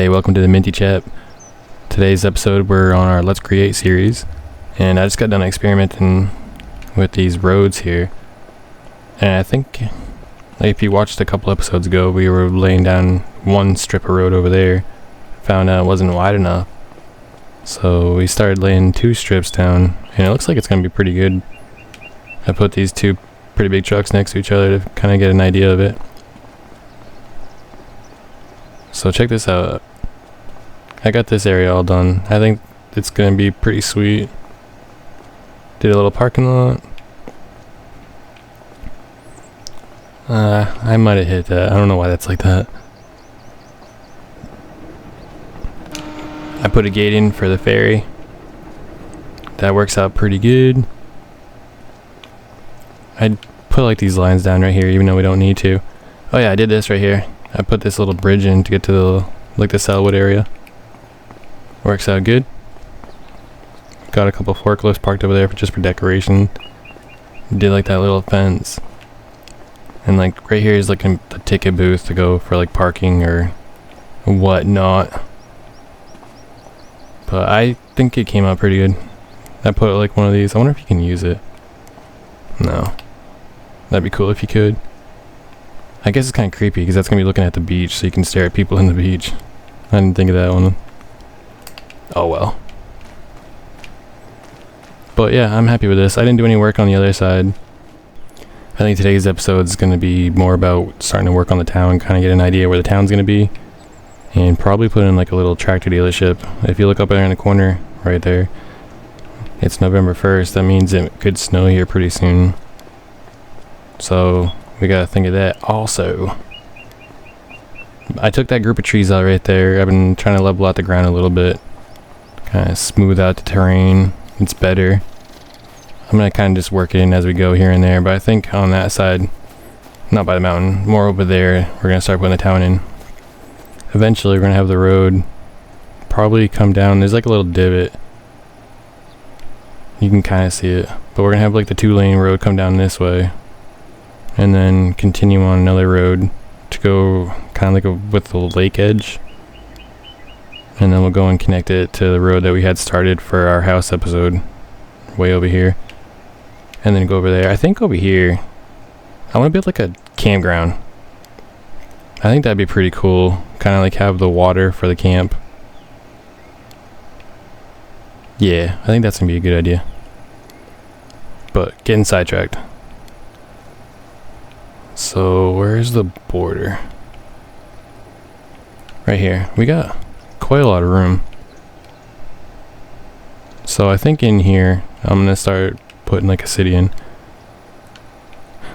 Hey, welcome to the Minty Chat. Today's episode, we're on our Let's Create series, and I just got done experimenting with these roads here. And I think, if you watched a couple episodes ago, we were laying down one strip of road over there. Found out it wasn't wide enough, so we started laying two strips down, and it looks like it's going to be pretty good. I put these two pretty big trucks next to each other to kind of get an idea of it. So check this out. I got this area all done. I think it's gonna be pretty sweet. Did a little parking lot. I might have hit that. I don't know why that's like that. I put a gate in for the ferry. That works out pretty good. I put like these lines down right here, even though we don't need to. Oh yeah, I did this right here. I put this little bridge in to get to the the Selwood area. Works out good. Got a couple forklifts parked over there just for decoration. Did like that little fence. And like right here is like the ticket booth to go for like parking or whatnot. But I think it came out pretty good. I put like one of these. I wonder if you can use it. No. That'd be cool if you could. I guess it's kind of creepy because that's going to be looking at the beach, so you can stare at people in the beach. I didn't think of that one. Oh well. But yeah, I'm happy with this. I didn't do any work on the other side. I think today's episode is going to be more about starting to work on the town, kind of get an idea where the town's going to be. And probably put in like a little tractor dealership. If you look up there in the corner, right there, it's November 1st. That means it could snow here pretty soon. So we gotta think of that also. I took that group of trees out right there. I've been trying to level out the ground a little bit. Kind of smooth out the terrain. It's better. I'm gonna kind of just work it in as we go here and there. But I think on that side, not by the mountain, more over there, we're gonna start putting the town in. Eventually we're gonna have the road probably come down. There's like a little divot. You can kind of see it. But we're gonna have like the 2-lane road come down this way. And then continue on another road to go kind of like with the lake edge. And then we'll go and connect it to the road that we had started for our house episode. Way over here. And then go over there. I think over here, I want to build like a campground. I think that'd be pretty cool. Kind of like have the water for the camp. Yeah, I think that's going to be a good idea. But getting sidetracked. So where's the border? Right here. We got quite a lot of room. So I think in here I'm gonna start putting like a city in.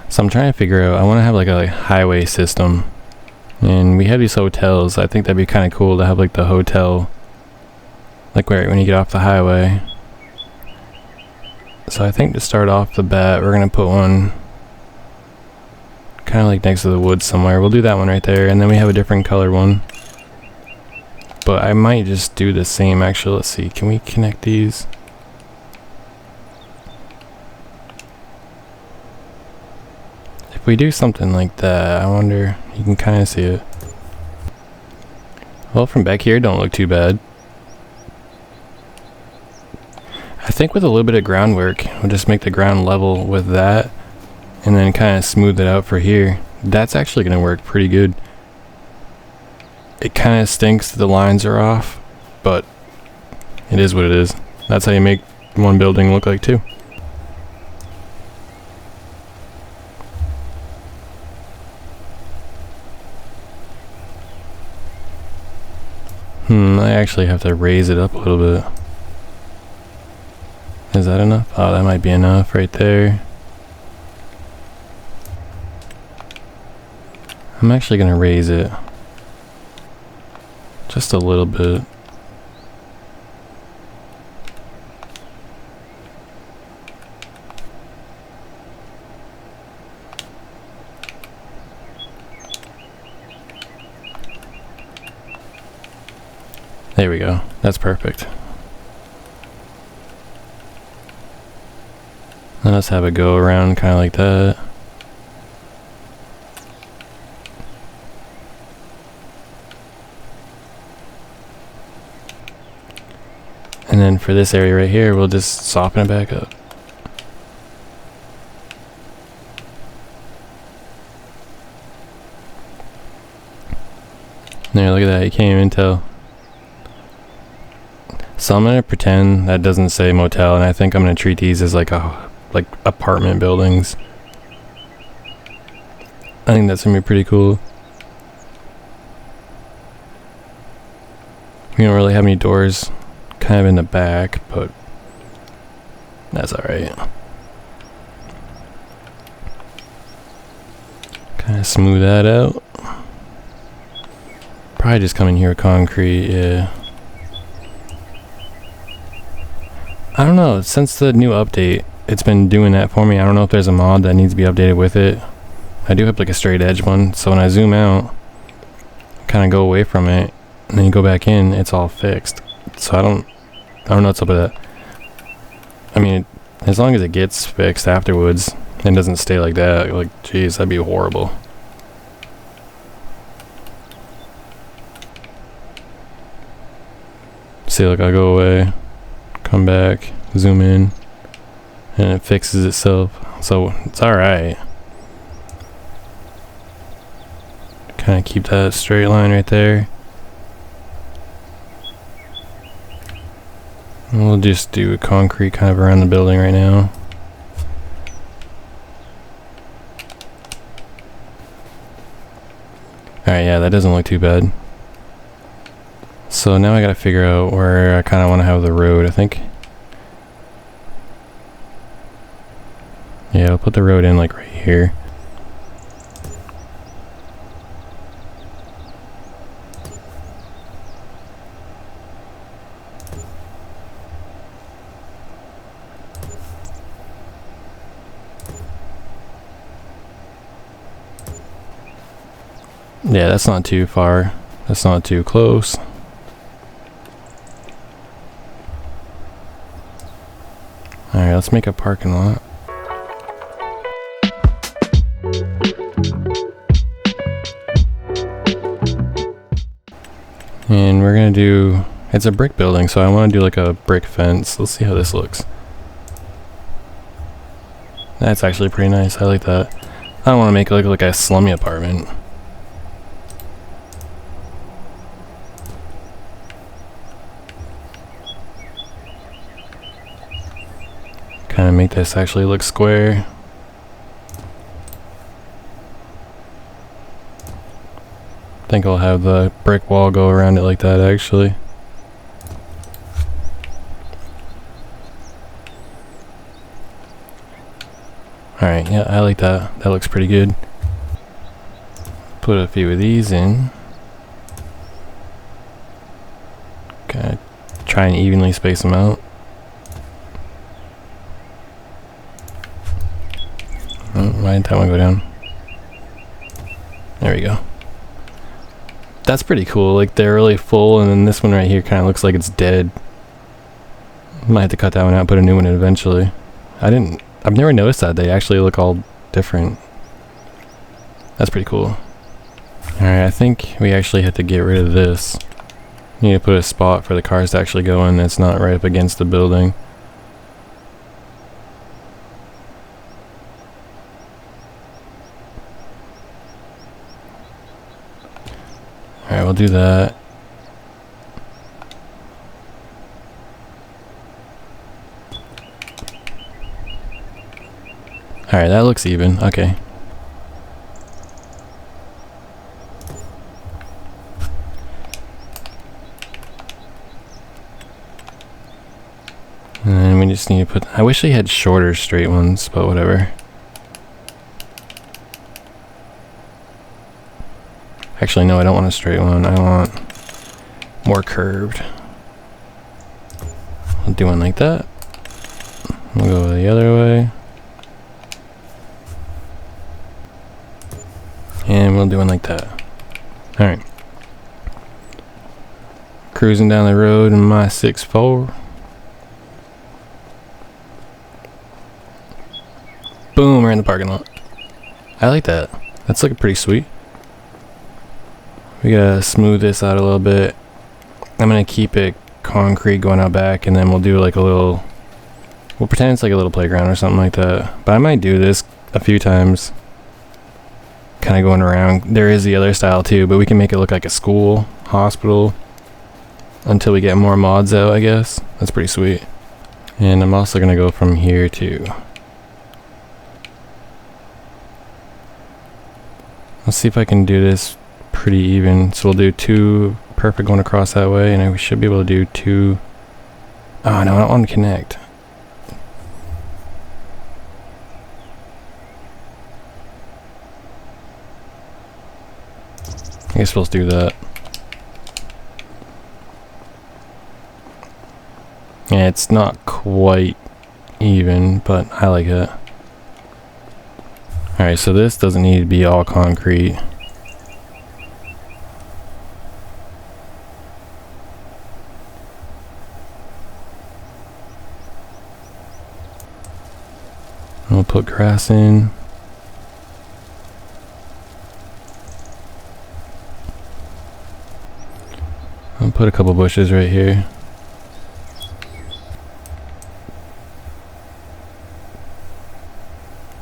So I'm trying to figure out, I want to have like a highway system. And we have these hotels. I think that'd be kind of cool to have like the hotel like right when you get off the highway. So I think to start off the bat we're gonna put one kind of like next to the woods somewhere. We'll do that one right there, and then we have a different color one. But I might just do the same actually. Let's see, can we connect these? If we do something like that, I wonder, you can kind of see it. Well, from back here, don't look too bad. I think with a little bit of groundwork, we'll just make the ground level with that. And then kind of smooth it out for here. That's actually going to work pretty good. It kind of stinks that the lines are off, but it is what it is. That's how you make one building look like two. I actually have to raise it up a little bit. Is that enough? Oh, that might be enough right there. I'm actually going to raise it just a little bit. There we go. That's perfect. Then let's have it go around kind of like that. And then for this area right here, we'll just soften it back up. There, look at that, you can't even tell. So I'm gonna pretend that doesn't say motel, and I think I'm gonna treat these as like apartment buildings. I think that's gonna be pretty cool. We don't really have any doors kind of in the back, but that's alright. Kind of smooth that out. Probably just come in here with concrete, yeah. I don't know, since the new update, it's been doing that for me. I don't know if there's a mod that needs to be updated with it. I do have like a straight edge one, so when I zoom out, kind of go away from it, and then you go back in, it's all fixed. So I don't know what's up with that. I mean, as long as it gets fixed afterwards and doesn't stay like that, like, geez, that'd be horrible. See, like, I go away, come back, zoom in, and it fixes itself. So it's alright. Kind of keep that straight line right there. And we'll just do concrete kind of around the building right now. Alright, yeah, that doesn't look too bad. So now I gotta figure out where I kind of want to have the road, I think. Yeah, I'll put the road in like right here. Yeah, that's not too far. That's not too close. Alright, let's make a parking lot. And we're gonna do, it's a brick building, so I want to do like a brick fence. Let's see how this looks. That's actually pretty nice. I like that. I don't want to make it look like a slummy apartment. Kind of make this actually look square. I think I'll have the brick wall go around it like that actually. Alright, yeah, I like that. That looks pretty good. Put a few of these in. Kind of try and evenly space them out. Oh, why didn't that one go down? There we go. That's pretty cool. Like, they're really full, and then this one right here kind of looks like it's dead. Might have to cut that one out and put a new one in eventually. I've never noticed that. They actually look all different. That's pretty cool. Alright, I think we actually have to get rid of this. Need to put a spot for the cars to actually go in that's not right up against the building. Alright, we'll do that. Alright, that looks even. Okay. And then we just need to put... I wish they had shorter straight ones, but whatever. Actually, no, I don't want a straight one. I want more curved. I'll do one like that. We'll go the other way. And we'll do one like that. Alright. Cruising down the road in my 6'4". Boom, we're in the parking lot. I like that. That's looking pretty sweet. We gotta smooth this out a little bit. I'm gonna keep it concrete going out back, and then we'll do like a little, we'll pretend it's like a little playground or something like that. But I might do this a few times, kind of going around. There is the other style too, but we can make it look like a school, hospital, until we get more mods out, I guess. That's pretty sweet. And I'm also gonna go from here too. Let's see if I can do this pretty even. So we'll do 2 perfect going across that way, and we should be able to do 2. Oh no, I don't want to connect. I guess we'll just do that. Yeah, it's not quite even, but I like it. Alright, so this doesn't need to be all concrete. We'll put grass in. I'll put a couple bushes right here.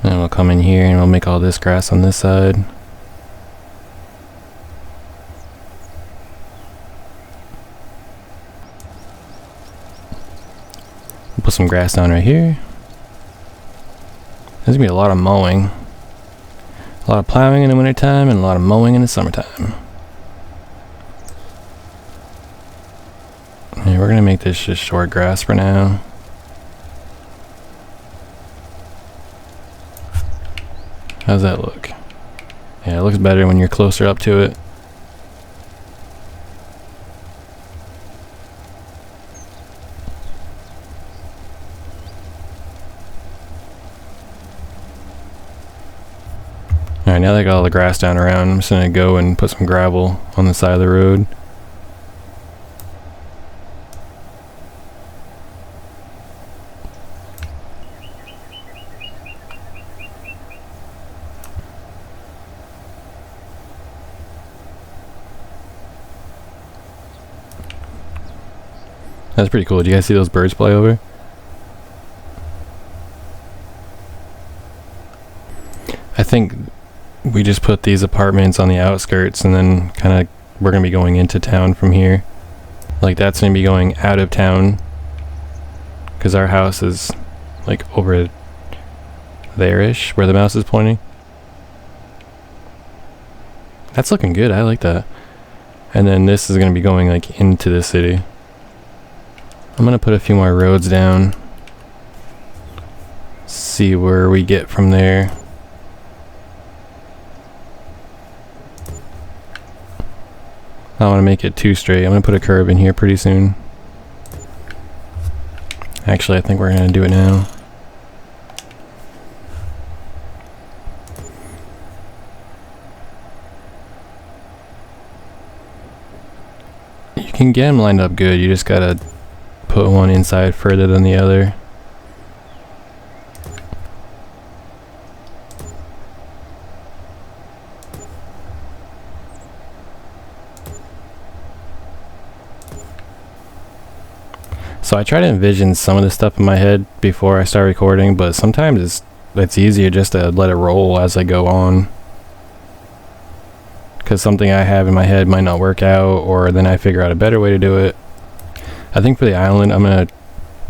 And we'll come in here and we'll make all this grass on this side. We'll put some grass down right here. There's gonna be a lot of mowing. A lot of plowing in the wintertime and a lot of mowing in the summertime. And we're gonna make this just short grass for now. How's that look? Yeah, it looks better when you're closer up to it. Alright, now that I got all the grass down around, I'm just gonna go and put some gravel on the side of the road. That's pretty cool. Do you guys see those birds fly over? I think we just put these apartments on the outskirts, and then kind of we're going to be going into town from here. Like that's going to be going out of town, because our house is like over there-ish, where the mouse is pointing. That's looking good. I like that. And then this is going to be going like into the city. I'm gonna put a few more roads down. See where we get from there. I don't want to make it too straight. I'm gonna put a curve in here pretty soon. Actually, I think we're gonna do it now. You can get them lined up good. You just gotta put one inside further than the other. So I try to envision some of the stuff in my head before I start recording, but sometimes it's easier just to let it roll as I go on. Because something I have in my head might not work out, or then I figure out a better way to do it. I think for the island, I'm going to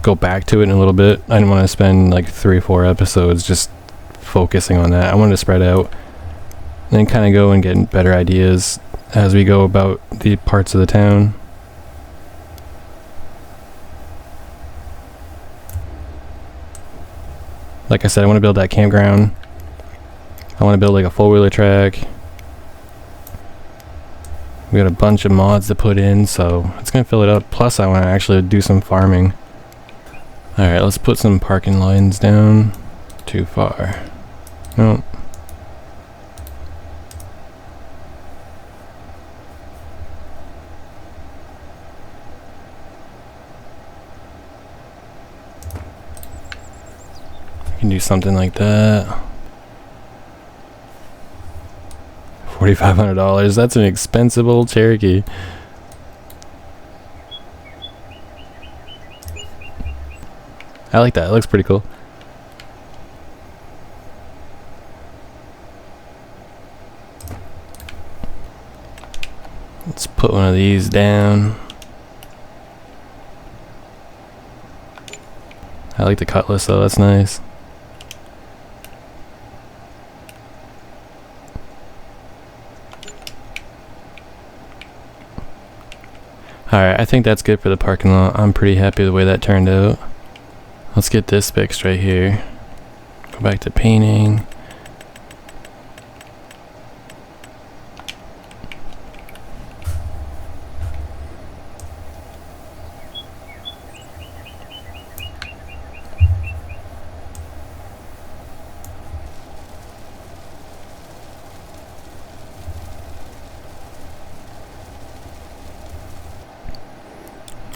go back to it in a little bit. I didn't want to spend like 3 or 4 episodes just focusing on that. I wanted to spread out and then kind of go and get better ideas as we go about the parts of the town. Like I said, I want to build that campground. I want to build like a 4-wheeler track. We got a bunch of mods to put in, so it's gonna fill it up. Plus I want to actually do some farming. Alright, let's put some parking lines down. Too far. Nope. We can do something like that. $4,500. That's an expensive old Cherokee. I like that. It looks pretty cool. Let's put one of these down. I like the cutlass though, that's nice. Alright, I think that's good for the parking lot. I'm pretty happy with the way that turned out. Let's get this fixed right here. Go back to painting.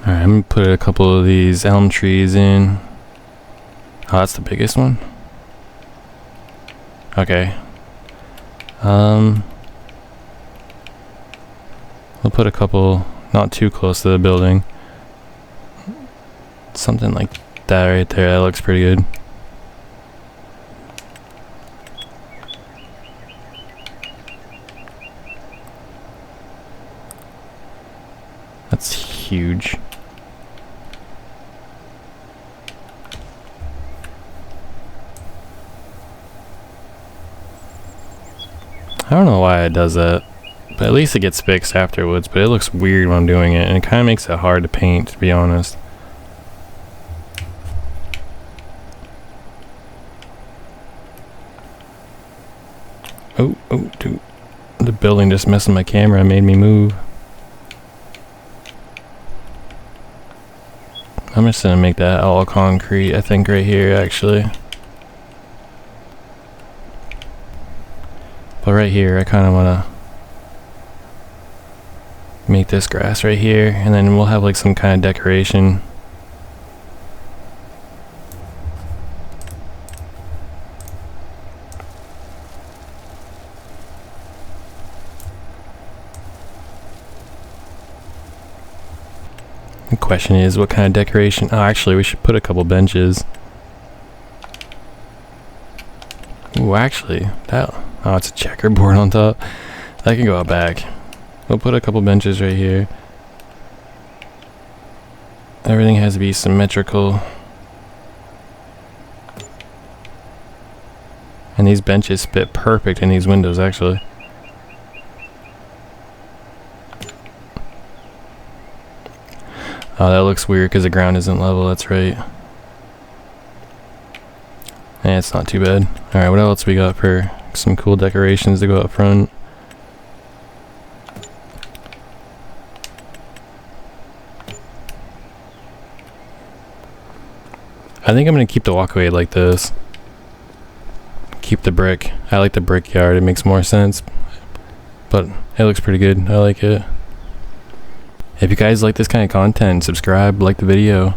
Alright, I'm gonna put a couple of these elm trees in. Oh, that's the biggest one? Okay. We'll put a couple not too close to the building. Something like that right there, that looks pretty good. That's huge. I don't know why it does that, but at least it gets fixed afterwards, but it looks weird when I'm doing it, and it kind of makes it hard to paint, to be honest. Oh, dude. The building just messed with my camera and made me move. I'm just gonna make that all concrete, I think, right here, actually. But right here, I kind of want to make this grass right here, and then we'll have like some kind of decoration. The question is, what kind of decoration? Oh, actually, we should put a couple benches. Ooh, actually, that... Oh, it's a checkerboard on top. That can go out back. We'll put a couple benches right here. Everything has to be symmetrical. And these benches fit perfect in these windows, actually. Oh, that looks weird because the ground isn't level, that's right. And it's not too bad. Alright, what else we got for some cool decorations to go up front? I think I'm going to keep the walkway like this. Keep the brick. I like the brick yard, it makes more sense. But it looks pretty good, I like it. If you guys like this kind of content, subscribe, like the video.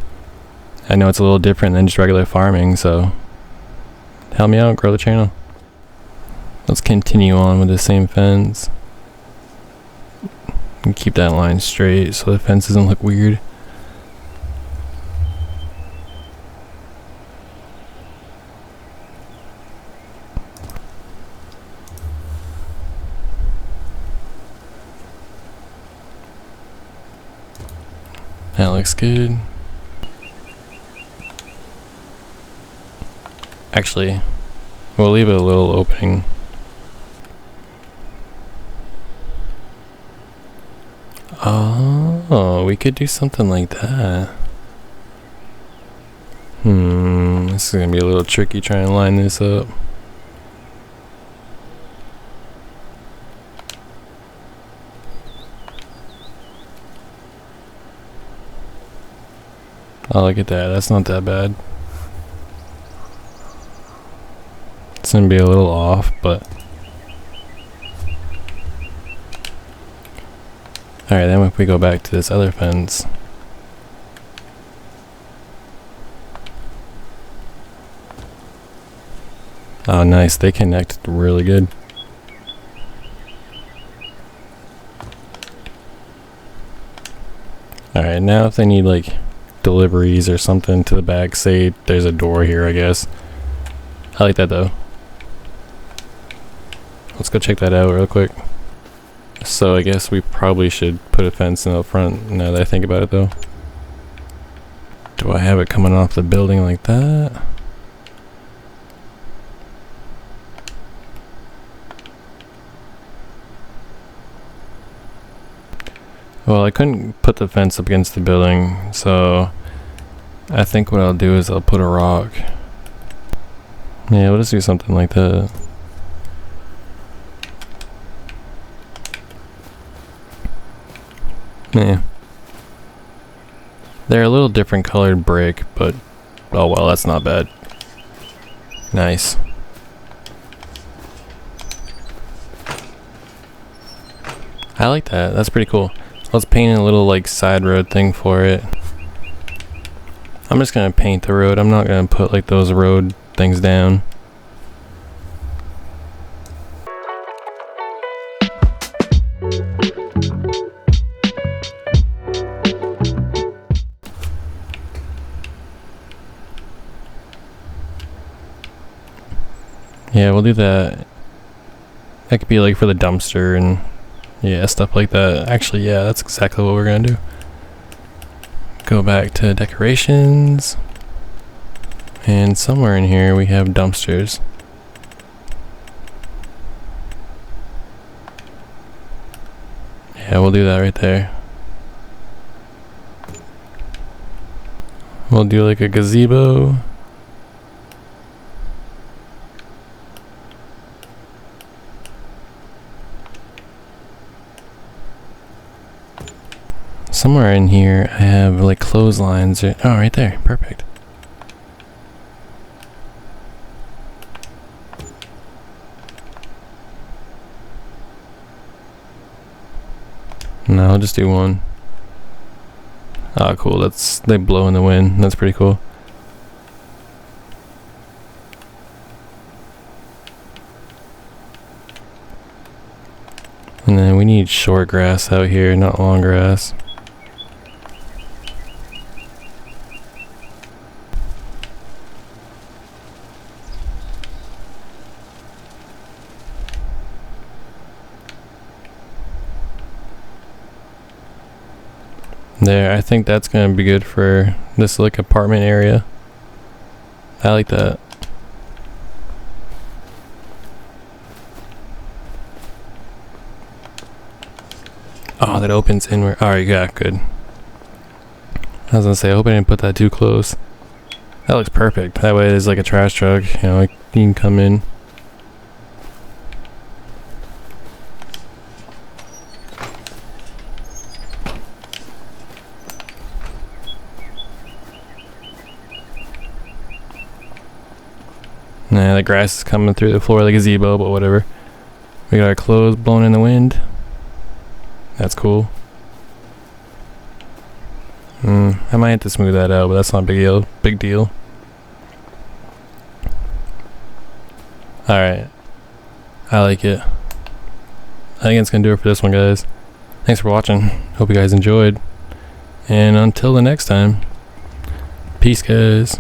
I know it's a little different than just regular farming, so help me out, grow the channel. Let's continue on with the same fence. And keep that line straight so the fence doesn't look weird. That looks good. Actually, we'll leave it a little opening. Oh, we could do something like that. This is gonna be a little tricky trying to line this up. Oh, look at that. That's not that bad. It's gonna be a little off, but... Alright, then if we go back to this other fence... Oh, nice. They connect really good. Alright, now if they need, like, deliveries or something to the back. Say there's a door here, I guess. I like that though. Let's go check that out real quick. So I guess we probably should put a fence in the front now that I think about it though. Do I have it coming off the building like that? Well, I couldn't put the fence up against the building, so I think what I'll do is I'll put a rock. Yeah, we'll just do something like that. Yeah. They're a little different colored brick, but oh well, that's not bad. Nice. I like that. That's pretty cool. Let's paint a little like side road thing for it. I'm just gonna paint the road. I'm not gonna put like those road things down. Yeah, we'll do that. That could be like for the dumpster and yeah, stuff like that. Actually, yeah, that's exactly what we're gonna do. Go back to decorations. And somewhere in here we have dumpsters. Yeah, we'll do that right there. We'll do like a gazebo. Somewhere in here I have like clotheslines. Oh, right there. Perfect. No, I'll just do one. Oh, cool. They blow in the wind. That's pretty cool. And then we need short grass out here, not long grass. There, I think that's gonna be good for this like apartment area. I like that. Oh, that opens inward. Alright, yeah, good. I was gonna say, I hope I didn't put that too close. That looks perfect. That way there's like a trash truck, you know, like you can come in. Nah, the grass is coming through the floor of the gazebo, but whatever. We got our clothes blowing in the wind. That's cool. I might have to smooth that out, but that's not a big deal. Alright. I like it. I think it's gonna do it for this one, guys. Thanks for watching. Hope you guys enjoyed. And until the next time, peace, guys.